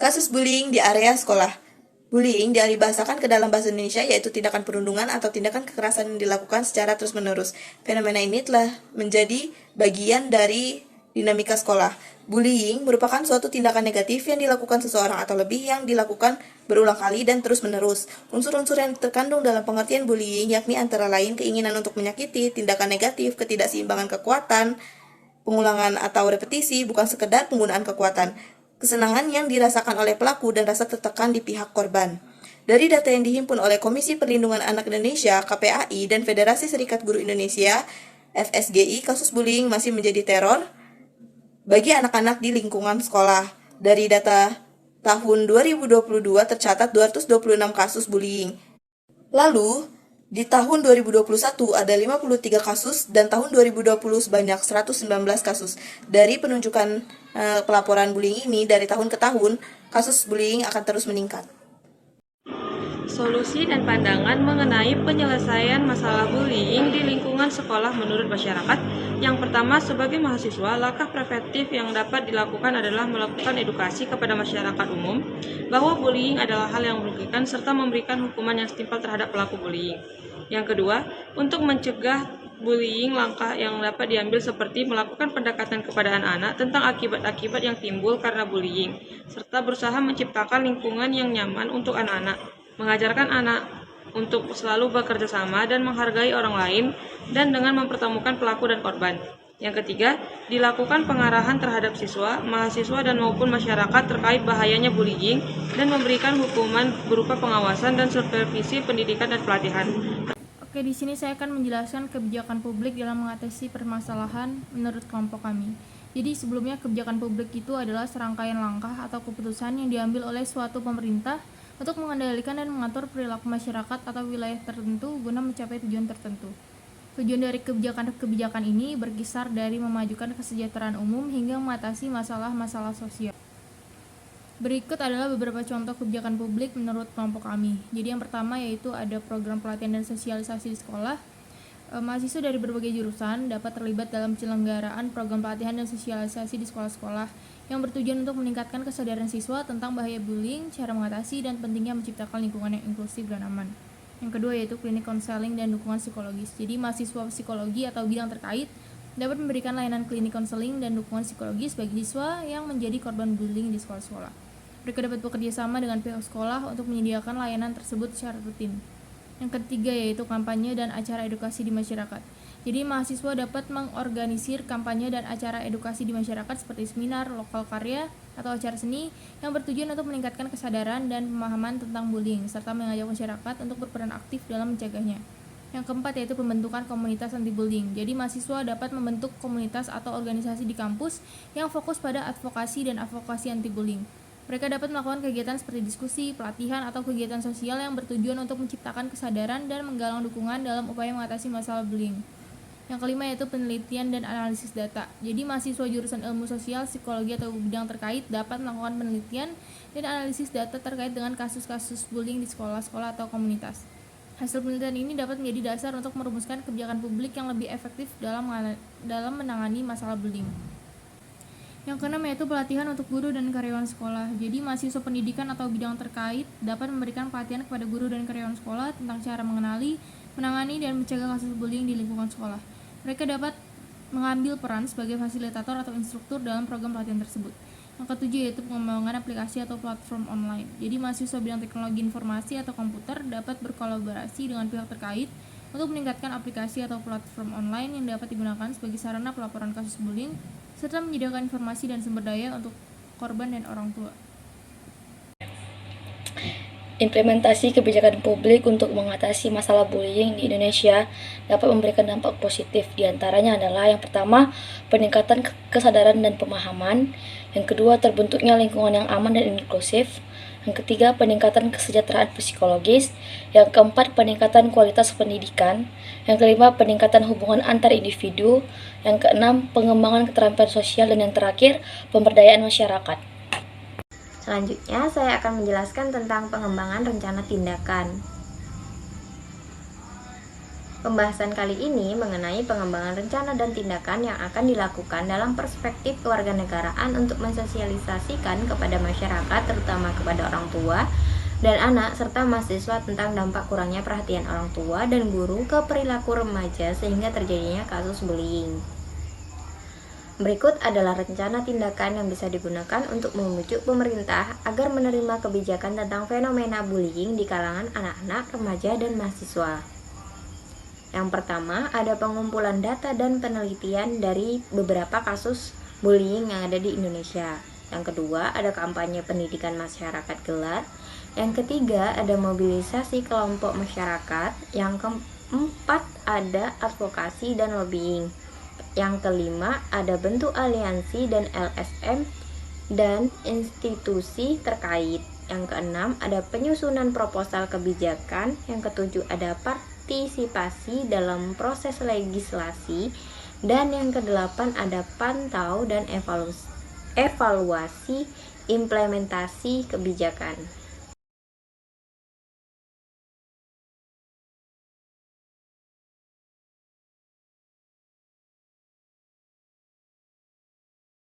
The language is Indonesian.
Kasus bullying di area sekolah. Bullying dialihbahasakan ke dalam bahasa Indonesia yaitu tindakan perundungan atau tindakan kekerasan yang dilakukan secara terus-menerus. Fenomena ini telah menjadi bagian dari dinamika sekolah. Bullying merupakan suatu tindakan negatif yang dilakukan seseorang atau lebih yang dilakukan berulang kali dan terus-menerus. Unsur-unsur yang terkandung dalam pengertian bullying yakni antara lain keinginan untuk menyakiti, tindakan negatif, ketidakseimbangan kekuatan, pengulangan atau repetisi, bukan sekedar penggunaan kekuatan, kesenangan yang dirasakan oleh pelaku dan rasa tertekan di pihak korban. Dari data yang dihimpun oleh Komisi Perlindungan Anak Indonesia (KPAI) dan Federasi Serikat Guru Indonesia (FSGI), kasus bullying masih menjadi teror bagi anak-anak di lingkungan sekolah. Dari data tahun 2022 tercatat 226 kasus bullying. Lalu, di tahun 2021 ada 53 kasus dan tahun 2020 sebanyak 119 kasus. Dari penunjukan pelaporan bullying ini dari tahun ke tahun, kasus bullying akan terus meningkat. Solusi dan pandangan mengenai penyelesaian masalah bullying di lingkungan sekolah menurut masyarakat. Yang pertama, sebagai mahasiswa, langkah preventif yang dapat dilakukan adalah melakukan edukasi kepada masyarakat umum bahwa bullying adalah hal yang merugikan serta memberikan hukuman yang setimpal terhadap pelaku bullying. Yang kedua, untuk mencegah bullying, langkah yang dapat diambil seperti melakukan pendekatan kepada anak-anak tentang akibat-akibat yang timbul karena bullying, serta berusaha menciptakan lingkungan yang nyaman untuk anak-anak, mengajarkan anak untuk selalu bekerja sama dan menghargai orang lain, dan dengan mempertemukan pelaku dan korban. Yang ketiga, dilakukan pengarahan terhadap siswa, mahasiswa, dan maupun masyarakat terkait bahayanya bullying dan memberikan hukuman berupa pengawasan dan supervisi pendidikan dan pelatihan. Oke, di sini saya akan menjelaskan kebijakan publik dalam mengatasi permasalahan menurut kelompok kami. Jadi sebelumnya kebijakan publik itu adalah serangkaian langkah atau keputusan yang diambil oleh suatu pemerintah untuk mengendalikan dan mengatur perilaku masyarakat atau wilayah tertentu guna mencapai tujuan tertentu. Tujuan dari kebijakan-kebijakan ini berkisar dari memajukan kesejahteraan umum hingga mengatasi masalah-masalah sosial. Berikut adalah beberapa contoh kebijakan publik menurut kelompok kami. Jadi yang pertama yaitu ada program pelatihan dan sosialisasi di sekolah. Mahasiswa dari berbagai jurusan dapat terlibat dalam penyelenggaraan program pelatihan dan sosialisasi di sekolah-sekolah yang bertujuan untuk meningkatkan kesadaran siswa tentang bahaya bullying, cara mengatasi, dan pentingnya menciptakan lingkungan yang inklusif dan aman. Yang kedua yaitu klinik konseling dan dukungan psikologis. Jadi mahasiswa psikologi atau bidang terkait dapat memberikan layanan klinik konseling dan dukungan psikologis bagi siswa yang menjadi korban bullying di sekolah-sekolah. Mereka dapat bekerja sama dengan pihak sekolah untuk menyediakan layanan tersebut secara rutin. Yang ketiga yaitu kampanye dan acara edukasi di masyarakat. Jadi mahasiswa dapat mengorganisir kampanye dan acara edukasi di masyarakat seperti seminar, lokal karya, atau acara seni yang bertujuan untuk meningkatkan kesadaran dan pemahaman tentang bullying, serta mengajak masyarakat untuk berperan aktif dalam mencegahnya. Yang keempat yaitu pembentukan komunitas anti-bullying. Jadi mahasiswa dapat membentuk komunitas atau organisasi di kampus yang fokus pada advokasi dan advokasi anti-bullying. Mereka dapat melakukan kegiatan seperti diskusi, pelatihan, atau kegiatan sosial yang bertujuan untuk menciptakan kesadaran dan menggalang dukungan dalam upaya mengatasi masalah bullying. Yang kelima yaitu penelitian dan analisis data. Jadi mahasiswa jurusan ilmu sosial, psikologi, atau bidang terkait dapat melakukan penelitian dan analisis data terkait dengan kasus-kasus bullying di sekolah-sekolah atau komunitas. Hasil penelitian ini dapat menjadi dasar untuk merumuskan kebijakan publik yang lebih efektif dalam menangani masalah bullying. Yang keenam yaitu pelatihan untuk guru dan karyawan sekolah. Jadi mahasiswa pendidikan atau bidang terkait dapat memberikan pelatihan kepada guru dan karyawan sekolah tentang cara mengenali, menangani, dan mencegah kasus bullying di lingkungan sekolah. Mereka dapat mengambil peran sebagai fasilitator atau instruktur dalam program pelatihan tersebut. Yang ketujuh yaitu pengembangan aplikasi atau platform online. Jadi mahasiswa bidang teknologi informasi atau komputer dapat berkolaborasi dengan pihak terkait untuk meningkatkan aplikasi atau platform online yang dapat digunakan sebagai sarana pelaporan kasus bullying serta menyediakan informasi dan sumber daya untuk korban dan orang tua. Implementasi kebijakan publik untuk mengatasi masalah bullying di Indonesia dapat memberikan dampak positif. Di antaranya adalah yang pertama, peningkatan kesadaran dan pemahaman. Yang kedua, terbentuknya lingkungan yang aman dan inklusif. Yang ketiga, peningkatan kesejahteraan psikologis. Yang keempat, peningkatan kualitas pendidikan. Yang kelima, peningkatan hubungan antar individu. Yang keenam, pengembangan keterampilan sosial. Dan yang terakhir, pemberdayaan masyarakat. Selanjutnya, saya akan menjelaskan tentang pengembangan rencana tindakan. Pembahasan kali ini mengenai pengembangan rencana dan tindakan yang akan dilakukan dalam perspektif kewarganegaraan untuk mensosialisasikan kepada masyarakat, terutama kepada orang tua dan anak serta mahasiswa tentang dampak kurangnya perhatian orang tua dan guru ke perilaku remaja sehingga terjadinya kasus bullying. Berikut adalah rencana tindakan yang bisa digunakan untuk membujuk pemerintah agar menerima kebijakan tentang fenomena bullying di kalangan anak-anak, remaja, dan mahasiswa. Yang pertama, ada pengumpulan data dan penelitian dari beberapa kasus bullying yang ada di Indonesia. Yang kedua, ada kampanye pendidikan masyarakat gelar. Yang ketiga, ada mobilisasi kelompok masyarakat. Yang keempat, ada advokasi dan lobbying. Yang kelima, ada bentuk aliansi dan LSM dan institusi terkait. Yang keenam, ada penyusunan proposal kebijakan. Yang ketujuh, ada partisipasi dalam proses legislasi. Dan yang kedelapan, ada pantau dan evaluasi implementasi kebijakan.